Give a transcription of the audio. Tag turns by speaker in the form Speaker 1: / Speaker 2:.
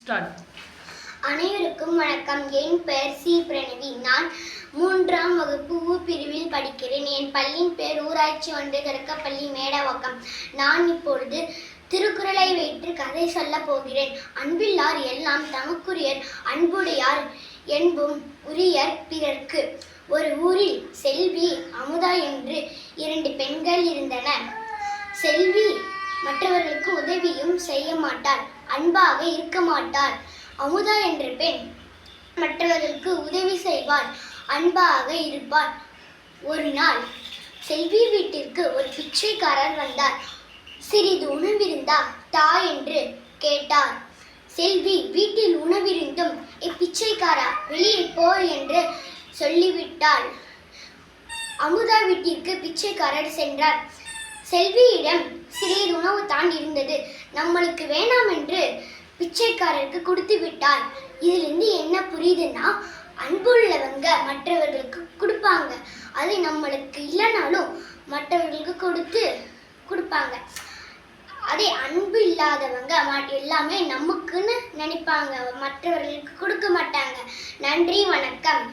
Speaker 1: Start.
Speaker 2: அனைவருக்கும் வணக்கம். என் பெயர் சி பிரணவி. நான் 3ஆம் வகுப்பு ஊ பிரிவில் படிக்கிறேன். என் பள்ளியின் பேர் ஊராட்சி ஒன்றிய தொடக்கப்பள்ளி மேடவாக்கம். நான் இப்பொழுது திருக்குறளை வைத்து கதை சொல்லப் போகிறேன். அன்பில்லார் எல்லாம் தமக்குரியர், அன்புடையார் என்பும் உரியர் பிறர்க்கு. ஒரு ஊரில் செல்வி, அமுதா என்று 2 பெண்கள் இருந்தனர். செல்வி மற்றவர்களுக்கு உதவியும் செய்ய மாட்டாள், அன்பாக இருக்க மாட்டாள். அமுதா என்ற பெண் மற்றவர்களுக்கு உதவி செய்வாள், அன்பாக இருப்பாள். ஒரு நாள் செல்வி வீட்டிற்கு ஒரு பிச்சைக்காரர் வந்தார். சிறிது உணவிருந்தா தா என்று கேட்டார். செல்வி வீட்டில் உணவிருந்தும் பிச்சைக்காரா வெளியே போ என்று சொல்லிவிட்டாள். அமுதா வீட்டிற்கு பிச்சைக்காரர் சென்றார். செல்வியிடம் சிறிது உணவு தான் இருந்தது. நம்மளுக்கு வேணாம் என்று பிச்சைக்காரருக்கு கொடுத்து விட்டார். இதிலிருந்து என்ன புரியுதுன்னா, அன்புள்ளவங்க மற்றவர்களுக்கு கொடுப்பாங்க. அது நம்மளுக்கு இல்லைனாலும் மற்றவர்களுக்கு கொடுப்பாங்க. அதே அன்பு இல்லாதவங்க எல்லாமே நமக்குன்னு நினைப்பாங்க, மற்றவர்களுக்கு கொடுக்க மாட்டாங்க. நன்றி, வணக்கம்.